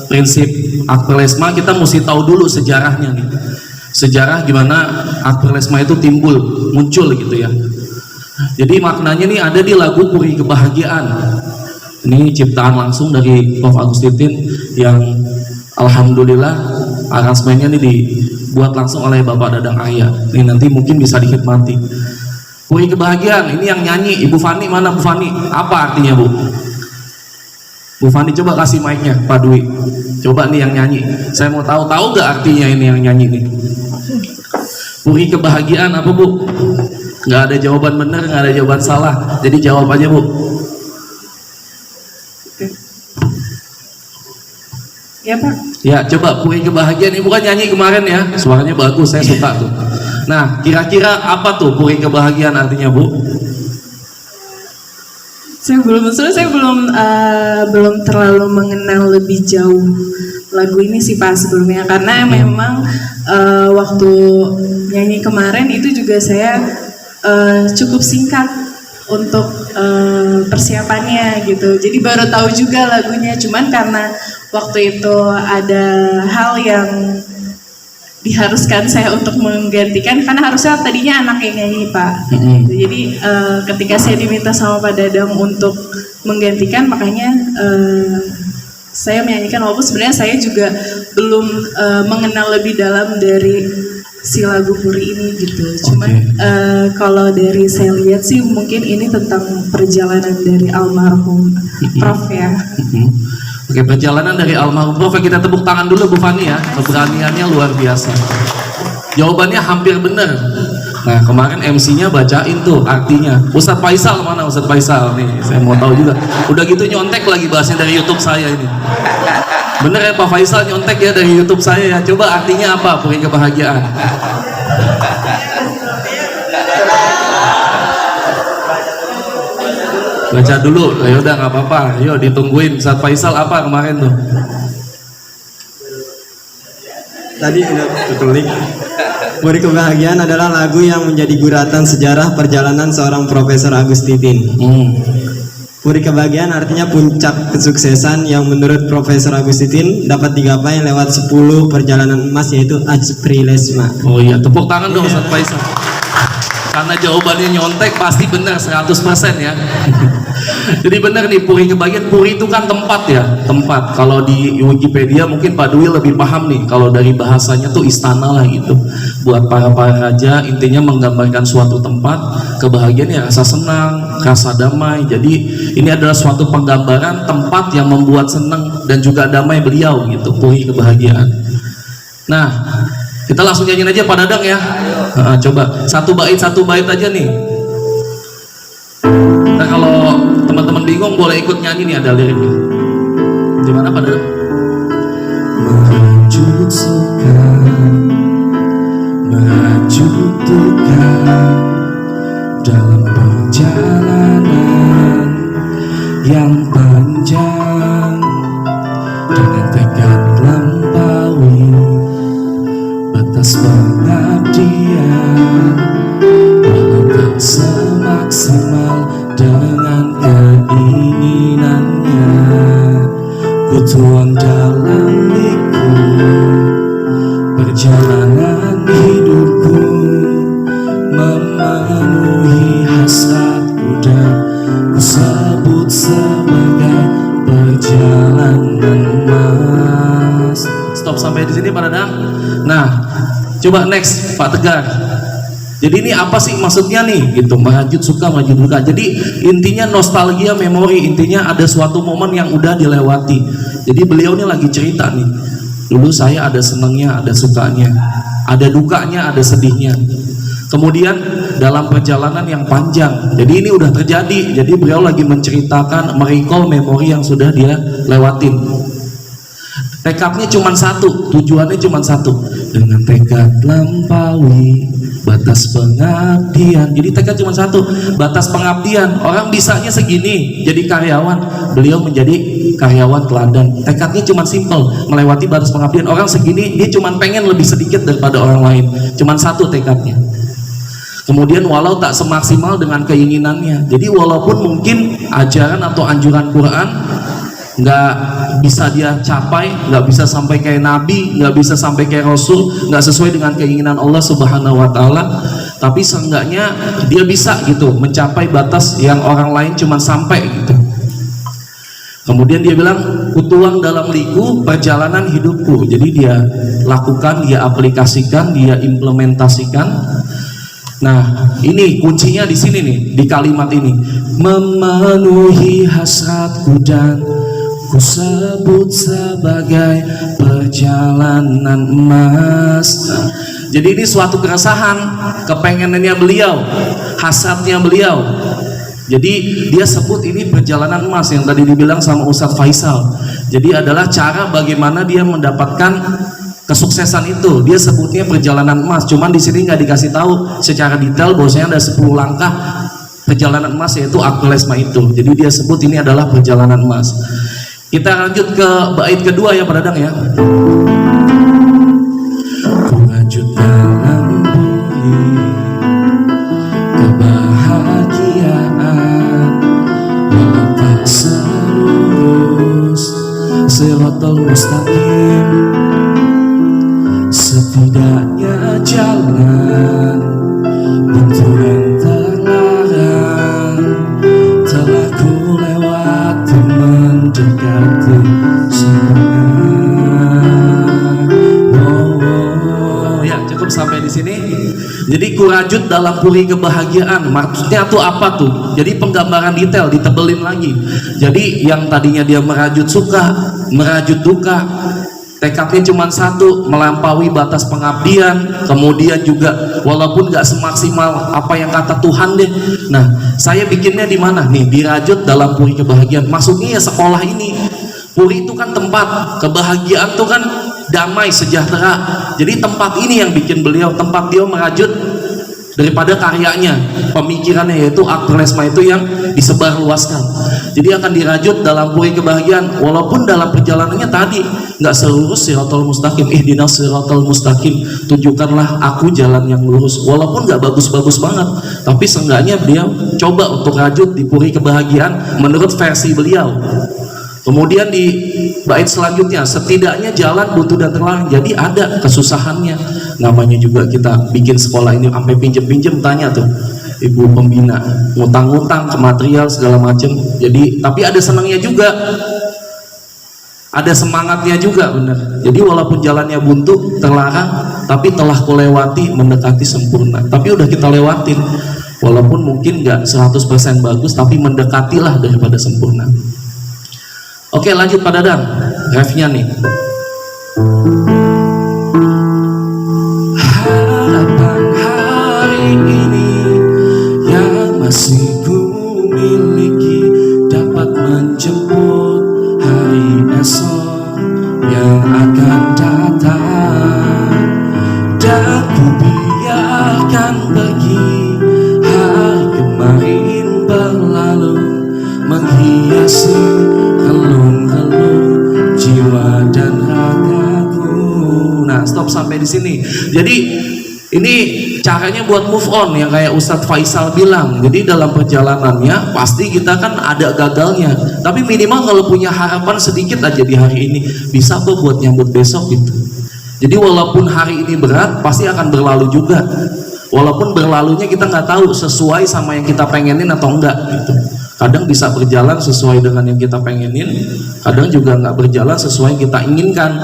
Prinsip Akperlesma kita mesti tahu dulu sejarahnya nih. Sejarah gimana Akperlesma itu muncul gitu ya. Jadi maknanya nih ada di lagu Puri Kebahagiaan. Ini ciptaan langsung dari Prof Agustin yang alhamdulillah aransemennya nih dibuat langsung oleh Bapak Dadang Arya. Ini nanti mungkin bisa dikhidmati. Puri Kebahagiaan ini yang nyanyi Ibu Fani, mana Bu Fani? Apa artinya Bu? Bu Fani coba kasih mic-nya Pak Dwi. Coba nih yang nyanyi. Saya mau tahu gak artinya ini yang nyanyi nih? Puri Kebahagiaan apa Bu? Gak ada jawaban benar, gak ada jawaban salah. Jadi jawab aja Bu. Ya Pak. Ya coba Puri Kebahagiaan. Ibu kan nyanyi kemarin ya. Suaranya bagus, saya suka tuh. Nah kira-kira apa tuh Puri Kebahagiaan artinya Bu? Saya belum terlalu mengenal lebih jauh lagu ini sih Pak sebelumnya, karena memang waktu nyanyi kemarin itu juga saya cukup singkat untuk persiapannya gitu, jadi baru tahu juga lagunya. Cuman karena waktu itu ada hal yang diharuskan saya untuk menggantikan, karena harusnya tadinya anak yang nyanyi Pak. Jadi ketika saya diminta sama Pak Dadang untuk menggantikan, makanya saya menyanyikan, walaupun sebenarnya saya juga belum mengenal lebih dalam dari si lagu Puri ini gitu. Cuman kalau dari saya lihat sih mungkin ini tentang perjalanan dari almarhum Prof ya. Oke, perjalanan dari almarhum Prof. Kita tepuk tangan dulu Bu Fani ya, keberaniannya luar biasa. Jawabannya hampir benar. Nah kemarin MC-nya bacain tuh artinya. Ustadz Faisal mana Ustadz Faisal nih? Saya mau tahu juga. Udah gitu nyontek lagi bahasnya dari YouTube saya ini. Bener ya Pak Faisal nyontek ya dari YouTube saya ya. Coba artinya apa Puri Kebahagiaan? Baca dulu, ya udah nggak apa-apa. Yuk ditungguin. Ustadz Faisal apa kemarin tuh? Tadi udah tertulis. Puri Kebahagiaan adalah lagu yang menjadi guratan sejarah perjalanan seorang Profesor Agustin. Puri Kebahagiaan artinya puncak kesuksesan yang menurut Profesor Agustin dapat digapai lewat 10 perjalanan emas, yaitu Akperlesma. Oh iya, tepuk tangan dong Ustadz Faisal. Karena jawabannya nyontek pasti benar 100% ya. Jadi benar nih Puri Kebahagiaan. Puri itu kan tempat ya, tempat. Kalau di Wikipedia mungkin Pak Dwi lebih paham nih. Kalau dari bahasanya tuh istana lah gitu. Buat para raja, intinya menggambarkan suatu tempat kebahagiaan ya, rasa senang, rasa damai. Jadi ini adalah suatu penggambaran tempat yang membuat senang dan juga damai beliau gitu. Puri Kebahagiaan. Nah kita langsung nyanyiin aja Pak Dadang ya. Coba satu bait aja nih. Nah kalau teman-teman bingung boleh ikut nyanyi nih, ada liriknya. Gimana Pak Dadang? Merajut suka, merajut duka dalam perjalanan yang panjang, dengan tekad lampaui batas pengabdian, walau tak semaksimal dengan keinginannya, ku tuang dalam liku perjalanan hidupku, memenuhi hasratku dan ku sebut sebagai perjalanan emas. Stop sampai di sini Pak Dadang. Nah, coba next Pak Tegar. Jadi ini apa sih maksudnya nih gitu, merajut suka merajut duka. Jadi intinya nostalgia, memori, intinya ada suatu momen yang udah dilewati. Jadi beliau ini lagi cerita nih, dulu saya ada senangnya, ada sukanya, ada dukanya, ada sedihnya. Kemudian dalam perjalanan yang panjang, jadi ini udah terjadi, jadi beliau lagi menceritakan, merecall memori yang sudah dia lewatin. Tekadnya cuma satu, tujuannya cuma satu, dengan tekad lampaui batas pengabdian. Jadi tekad cuma satu, batas pengabdian. Orang bisanya segini jadi karyawan, beliau menjadi karyawan teladan. Tekadnya cuma simpel, melewati batas pengabdian. Orang segini dia cuma pengen lebih sedikit daripada orang lain, cuma satu tekadnya. Kemudian walau tak semaksimal dengan keinginannya. Jadi walaupun mungkin ajaran atau anjuran Quran nggak bisa dia capai, nggak bisa sampai kayak Nabi, nggak bisa sampai kayak Rasul, nggak sesuai dengan keinginan Allah Subhanahu Wa Taala, tapi seenggaknya dia bisa gitu mencapai batas yang orang lain cuma sampai gitu. Kemudian dia bilang, kutuang dalam liku perjalanan hidupku. Jadi dia lakukan, dia aplikasikan, dia implementasikan. Nah, ini kuncinya di sini nih, di kalimat ini. Memenuhi hasratku dan ku sebut sebagai perjalanan emas. Nah, jadi ini suatu keresahan, kepengenannya beliau, hasratnya beliau. Jadi dia sebut ini perjalanan emas yang tadi dibilang sama Ustadz Faisal. Jadi adalah cara bagaimana dia mendapatkan kesuksesan itu. Dia sebutnya perjalanan emas. Cuman di sini nggak dikasih tahu secara detail bahwasanya ada 10 langkah perjalanan emas, yaitu Akhlesma itu. Jadi dia sebut ini adalah perjalanan emas. Kita lanjut ke bait kedua ya Pak Dadang ya. Ku lanjut dalam bumi kebahagiaan, walau tak selurus siratal mustaqim, setidaknya jalan buntu dan terlarang telah ku lewati mendekati surga. Ya cukup sampai di sini. Jadi kurajut dalam puri kebahagiaan, maksudnya tuh apa tuh? Jadi penggambaran detail, ditebelin lagi. Jadi yang tadinya dia merajut suka, merajut duka, tekadnya cuma satu, melampaui batas pengabdian. Kemudian juga walaupun gak semaksimal apa yang kata Tuhan deh. Nah, saya bikinnya di mana nih? Dirajut dalam puri kebahagiaan. Maksudnya ya sekolah ini. Puri itu kan tempat kebahagiaan, tuh kan damai, sejahtera. Jadi tempat ini yang bikin beliau, tempat dia merajut daripada karyanya, pemikirannya, yaitu Akhlesma itu yang disebarluaskan. Jadi akan dirajut dalam puri kebahagiaan, walaupun dalam perjalanannya tadi nggak selurus siratal mustaqim, ihdinas siratal mustaqim, tunjukkanlah aku jalan yang lurus. Walaupun nggak bagus-bagus banget, tapi seenggaknya beliau coba untuk rajut di puri kebahagiaan menurut versi beliau. Kemudian di bait selanjutnya, setidaknya jalan buntu dan terlarang. Jadi ada kesusahannya. Namanya juga kita bikin sekolah ini sampai pinjem-pinjem, tanya tuh ibu pembina, ngutang-ngutang ke material segala macam. Jadi tapi ada senangnya juga, ada semangatnya juga, benar. Jadi walaupun jalannya buntu, terlarang, tapi telah kulewati mendekati sempurna. Tapi udah kita lewatin, walaupun mungkin nggak 100% bagus, tapi mendekatilah daripada sempurna. Oke, lanjut Pak Dadang, refnya nih. Harapan hari ini yang masih ku miliki dapat menjemput hari esok yang akan datang, dan ku biarkan pergi hari kemarin berlalu menghiasi relung-relung jiwa dan ragaku. Nah, stop sampai di sini. Jadi ini caranya buat move on yang kayak Ustadz Faisal bilang. Jadi dalam perjalanannya pasti kita kan ada gagalnya, tapi minimal kalau punya harapan sedikit aja di hari ini, bisa kok buat nyambut besok gitu. Jadi walaupun hari ini berat, pasti akan berlalu juga. Walaupun berlalunya kita nggak tahu sesuai sama yang kita pengenin atau enggak gitu. Kadang bisa berjalan sesuai dengan yang kita pengenin, kadang juga nggak berjalan sesuai yang kita inginkan.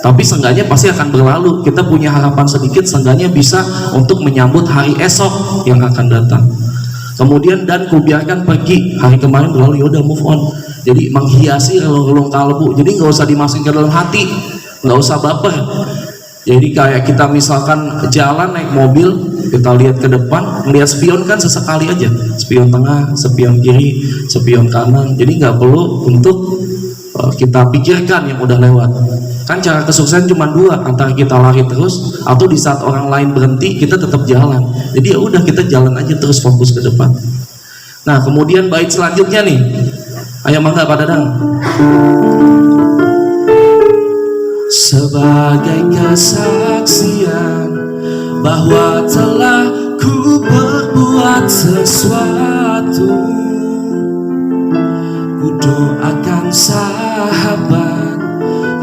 Tapi seenggaknya pasti akan berlalu. Kita punya harapan sedikit, seenggaknya bisa untuk menyambut hari esok yang akan datang. Kemudian dan kubiarkan pergi hari kemarin berlalu, ya udah move on. Jadi menghiasi relung-relung kalbu. Jadi nggak usah dimasukin ke dalam hati, nggak usah baper. Jadi kayak kita misalkan jalan naik mobil, kita lihat ke depan, melihat spion kan sesekali aja, spion tengah, spion kiri, spion kanan. Jadi nggak perlu untuk kita pikirkan yang udah lewat. Kan cara kesuksesan cuma dua, antara kita lari terus atau di saat orang lain berhenti kita tetap jalan. Jadi ya udah, kita jalan aja terus, fokus ke depan. Nah kemudian bait selanjutnya nih, ayo mangga Pak Dadang. Sebagai kesaksian bahwa telah ku berbuat sesuatu, ku doakan sahabat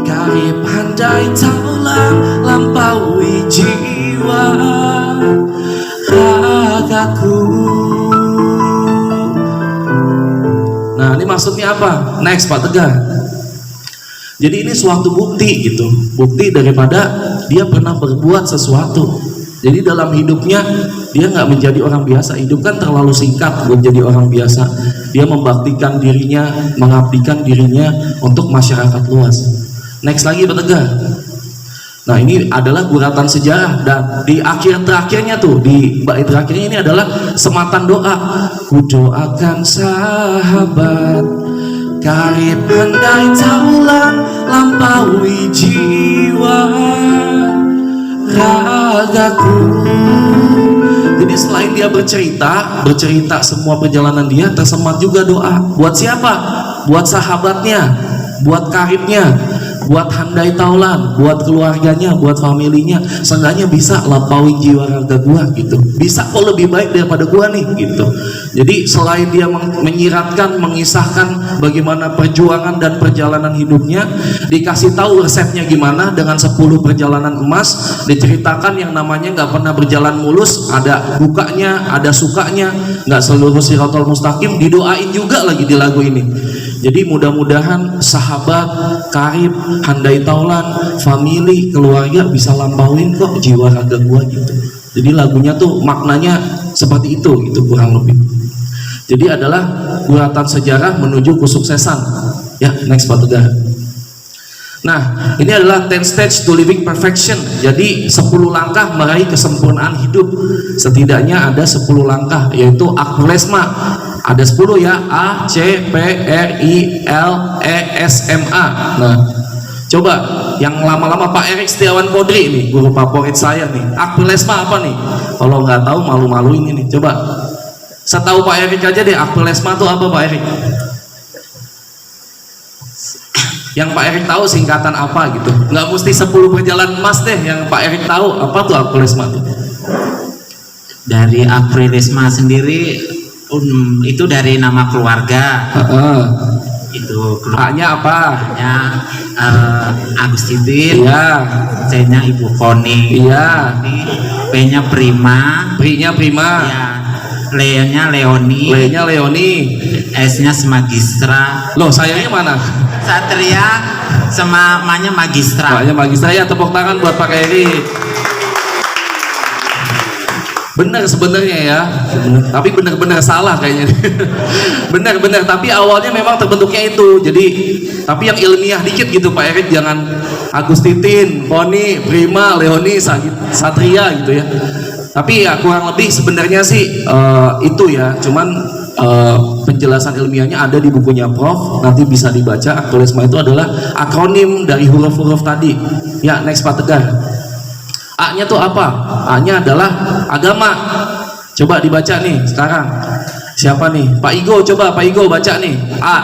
karib handai taulan lampaui jiwa ragaku. Nah ini maksudnya apa? Next Pak Tegar. Jadi ini suatu bukti gitu, bukti daripada dia pernah berbuat sesuatu. Jadi dalam hidupnya dia nggak menjadi orang biasa. Hidup kan terlalu singkat buat jadi orang biasa. Dia membaktikan dirinya, mengabdikan dirinya untuk masyarakat luas. Next lagi Pak Tegar. Nah ini adalah guratan sejarah, dan di akhir terakhirnya tuh, di bait terakhirnya ini adalah sematan doa. Ku doakan sahabat karib handai taulan lampaui jiwa ragaku. Jadi selain dia bercerita semua perjalanan dia, tersemat juga doa. Buat siapa? Buat sahabatnya, buat karibnya, buat handai taulan, buat keluarganya, buat familinya. Seenggaknya bisa lampaui jiwa raga gua gitu. Bisa kok lebih baik daripada gua nih gitu. Jadi selain dia menyiratkan, mengisahkan bagaimana perjuangan dan perjalanan hidupnya, dikasih tahu resepnya gimana dengan 10 perjalanan emas, diceritakan yang namanya nggak pernah berjalan mulus, ada bukanya, ada sukanya, nggak seluruh siratal mustaqim, didoain juga lagi di lagu ini. Jadi mudah-mudahan sahabat, karib, handai taulan, family, keluarga bisa lampauin kok jiwa raga gua gitu. Jadi lagunya tuh maknanya seperti itu gitu kurang lebih. Jadi adalah guratan sejarah menuju kesuksesan. Ya, next Pak Tegar. Nah, ini adalah 10 stage to living perfection. Jadi 10 langkah meraih kesempurnaan hidup. Setidaknya ada 10 langkah, yaitu Akprolesma. Ada 10 ya, A, C, P, R, I, L, E, S, M, A. Nah, coba yang lama-lama Pak Erik Setiawan Kodri nih, guru favorit saya nih. Akprolesma apa nih? Kalau nggak tahu malu-maluin ini. Coba, setahu Pak Erik aja deh, Akprolesma itu apa Pak Erik? Yang Pak Erik tahu singkatan apa gitu. Nggak mesti 10 perjalanan emas deh yang Pak Erik tahu. Apa tuh Akprolesma tuh? Dari Akprolesma sendiri itu dari nama keluarga. Itu A-nya apa? keluarganya Agustitin. Iya. C-nya Ibu Koni. Iya. P-nya Prima. Pri-nya Prima. Ya. L-nya Leoni. L-nya Leoni. S-nya Magistra. Loh, sayangnya mana? Satria sama Ma-nya Magistra. Makanya bagi saya tepuk tangan buat Pak Erik. Benar sebenarnya ya, tapi benar-benar salah kayaknya. Benar-benar, tapi awalnya memang terbentuknya itu. Jadi, tapi yang ilmiah dikit gitu Pak Erik, jangan Agustitin, Koni, Prima, Leoni, Satria gitu ya. Tapi ya kurang lebih sebenarnya sih itu ya, cuman penjelasan ilmiahnya ada di bukunya Prof, nanti bisa dibaca. Akprolesma itu adalah akronim dari huruf-huruf tadi. Ya, next Pak Tegar. A-nya tuh apa? A-nya adalah agama. Coba dibaca nih sekarang. Siapa nih? Pak Igo, coba Pak Igo baca nih. A.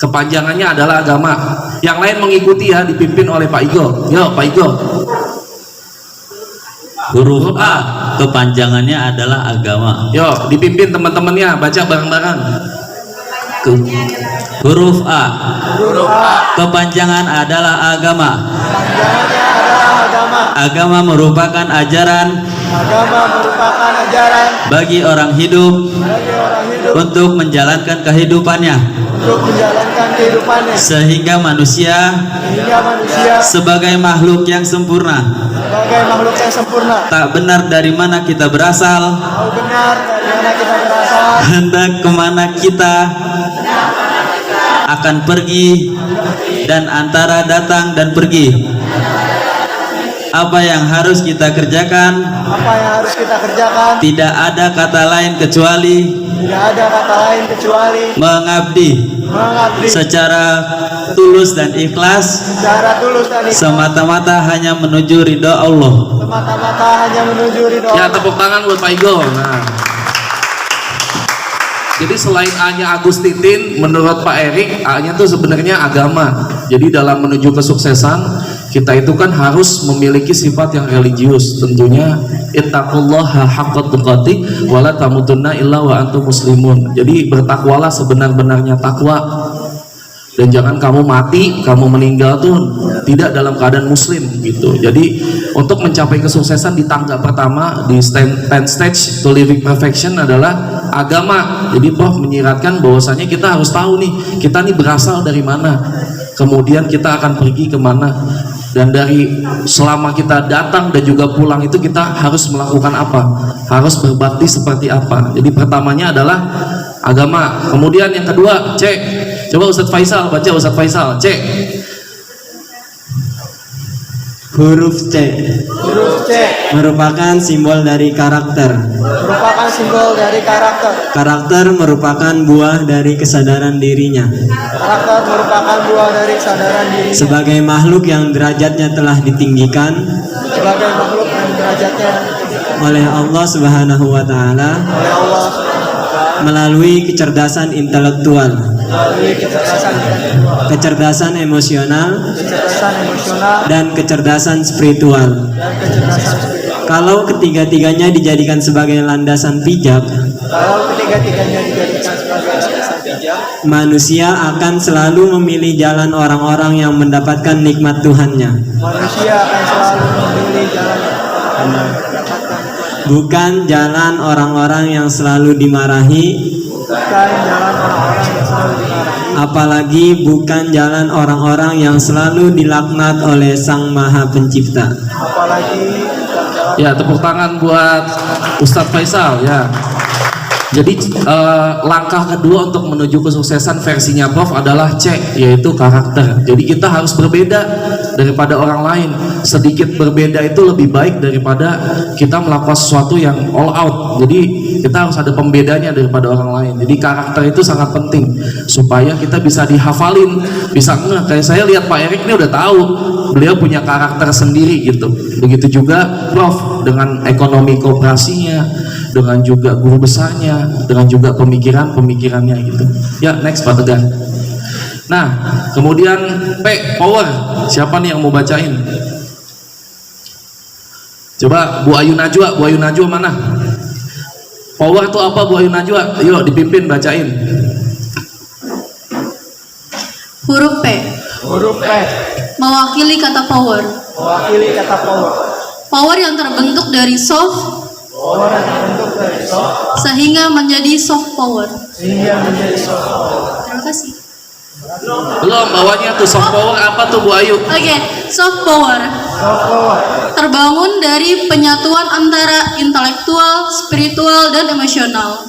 Kepanjangannya adalah agama. Yang lain mengikuti ya, dipimpin oleh Pak Igo. Yo, Pak Igo. Huruf A kepanjangannya adalah agama. Yo, dipimpin teman-temannya, baca bareng-bareng. Huruf A kepanjangan adalah agama. Agama merupakan ajaran bagi orang hidup untuk menjalankan kehidupannya, sehingga manusia sebagai makhluk yang sempurna. Tak benar dari mana kita berasal, hendak kemana kita akan pergi, dan antara datang dan pergi. Apa yang harus kita kerjakan? Tidak ada kata lain kecuali mengabdi secara tulus dan ikhlas semata-mata hanya menuju ridho Allah. Ya, tepuk tangan buat Pak Igo. Nah, jadi selain A-nya Agus Titin, menurut Pak Erik, A-nya tuh sebenarnya agama. Jadi dalam menuju kesuksesan, kita itu kan harus memiliki sifat yang religius. Tentunya ittaqullaha haqqa tuqatih wa la tamutunna illa wa antum muslimun. Jadi bertakwalah sebenar-benarnya takwa. Dan jangan kamu mati, kamu meninggal tuh tidak dalam keadaan muslim gitu. Jadi untuk mencapai kesuksesan di tangga pertama di 10 stage to living perfection adalah agama. Jadi Prof menyiratkan bahwasanya kita harus tahu nih, kita nih berasal dari mana, kemudian kita akan pergi kemana, dan dari selama kita datang dan juga pulang itu kita harus melakukan apa, harus berbakti seperti apa. Jadi pertamanya adalah agama. Kemudian yang kedua, C. Coba Ustadz Faisal baca, Ustadz Faisal, C. Huruf C merupakan simbol dari karakter. Karakter merupakan buah dari kesadaran dirinya. Sebagai makhluk yang derajatnya telah ditinggikan oleh Allah Subhanahu wa taala melalui kecerdasan intelektual, kecerdasan emosional, dan kecerdasan spiritual. Kalau ketiga-tiganya dijadikan sebagai landasan pijak, manusia akan selalu memilih jalan orang-orang yang mendapatkan nikmat Tuhannya, bukan jalan orang-orang yang selalu dimarahi, apalagi bukan jalan orang-orang yang selalu dilaknat oleh Sang Maha Pencipta. Ya, tepuk tangan buat Ustadz Faisal ya. Jadi langkah kedua untuk menuju kesuksesan versinya Prof adalah C, yaitu karakter. Jadi kita harus berbeda daripada orang lain. Sedikit berbeda itu lebih baik daripada kita melakukan sesuatu yang all out. Jadi kita harus ada pembedanya daripada orang lain. Jadi karakter itu sangat penting supaya kita bisa dihafalin, bisa kayak saya lihat Pak Erik ini udah tahu beliau punya karakter sendiri gitu. Begitu juga Prof dengan ekonomi kooperasinya, dengan juga guru besarnya, dengan juga pemikirannya gitu. Ya, next Pak Tegar. Nah, kemudian P, power. Siapa nih yang mau bacain? Coba Bu Ayu Najwa. Bu Ayu Najwa mana? Power itu apa Bu Ayu Najwa? Yuk dipimpin bacain. Huruf P. Mewakili kata power. Power yang terbentuk dari soft sehingga menjadi soft power. Terima kasih. Belum, bawahnya tuh soft power apa tuh Bu Ayu? Oke, soft power terbangun dari penyatuan antara intelektual, spiritual, dan emosional.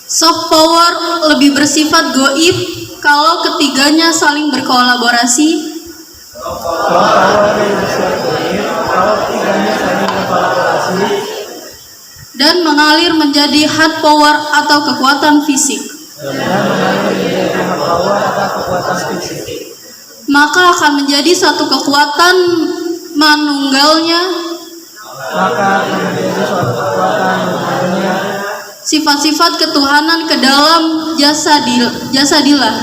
Soft power lebih bersifat goib kalau ketiganya saling berkolaborasi dan mengalir menjadi hard power atau kekuatan fisik. Maka akan menjadi satu kekuatan manunggalnya. Sifat-sifat ketuhanan ke dalam jasadilah.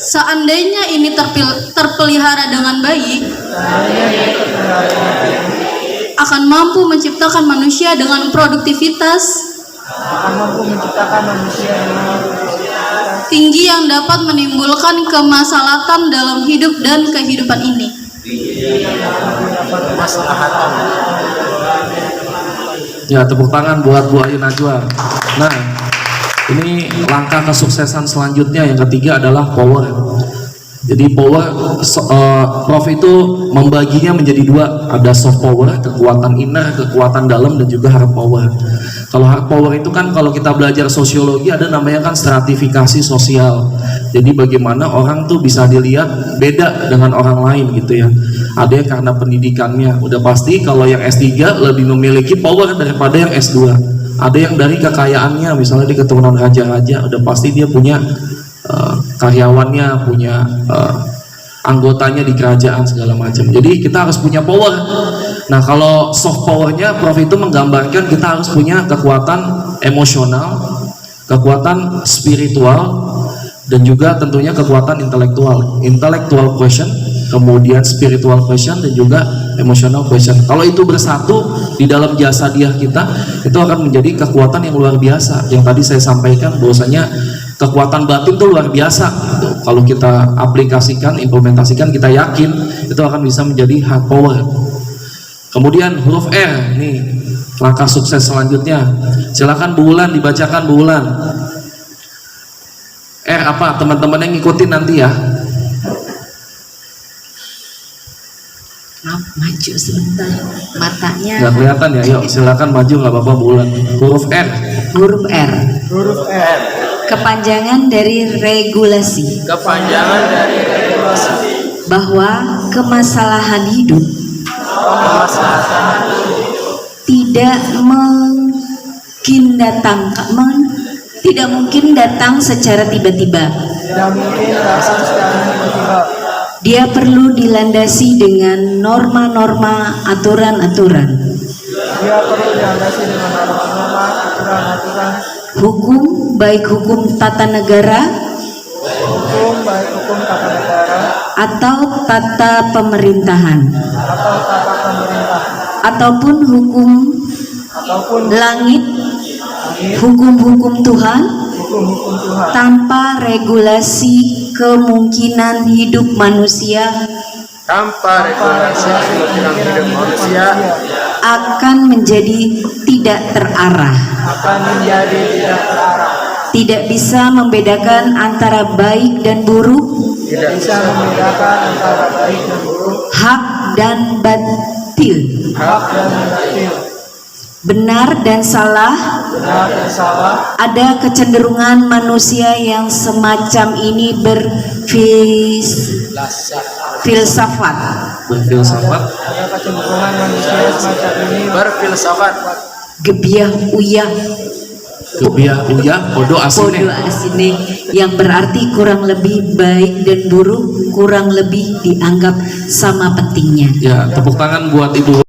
Seandainya ini terpelihara dengan baik, akan mampu menciptakan manusia dengan produktivitas tinggi yang dapat menimbulkan kemaslahatan dalam hidup dan kehidupan ini. Ya, tepuk tangan buat Bu Ayu Najwa. Nah, ini langkah kesuksesan selanjutnya yang ketiga adalah power. Jadi power, Prof itu membaginya menjadi dua, ada soft power, kekuatan inner, kekuatan dalam, dan juga hard power. Kalau hard power itu kan kalau kita belajar sosiologi ada namanya kan stratifikasi sosial. Jadi bagaimana orang tuh bisa dilihat beda dengan orang lain gitu ya. ada yang karena pendidikannya. Udah pasti kalau yang S3 lebih memiliki power daripada yang S2. Ada yang dari kekayaannya, misalnya di keturunan raja-raja, udah pasti dia punya karyawannya, punya anggotanya di kerajaan segala macam. Jadi kita harus punya power. Nah, kalau soft powernya Prof itu menggambarkan kita harus punya kekuatan emosional, kekuatan spiritual, dan juga tentunya kekuatan intelektual. Intellectual question, kemudian spiritual question, dan juga emotional question. Kalau itu bersatu di dalam jasa dia kita, itu akan menjadi kekuatan yang luar biasa. Yang tadi saya sampaikan bahwasanya kekuatan batin itu luar biasa. Kalau kita aplikasikan, implementasikan, kita yakin itu akan bisa menjadi hard power. Kemudian huruf R, nih langkah sukses selanjutnya. Silakan Bu Wulan dibacakan, Bu Wulan. R apa? Teman-teman yang ngikutin nanti ya. Maaf, maju sebentar, matanya. Nggak kelihatan ya, yuk silakan maju, nggak apa-apa Bu Wulan. Huruf R. Huruf R. Kepanjangan dari regulasi. Bahwa kemasalahan hidup tidak mungkin datang secara tiba-tiba. Dia perlu dilandasi dengan norma-norma, aturan-aturan. Hukum, baik hukum tata negara atau tata pemerintahan, ataupun hukum langit, hukum-hukum Tuhan, tanpa regulasi kemungkinan hidup manusia akan menjadi tidak terarah. Tidak bisa membedakan antara baik dan buruk, hak dan batil, benar dan salah. Ada kecenderungan manusia yang semacam ini berfilsafat. Gebiah uyah, podo asine. yang berarti kurang lebih baik dan buruk kurang lebih dianggap sama pentingnya. Ya, tepuk tangan buat Ibu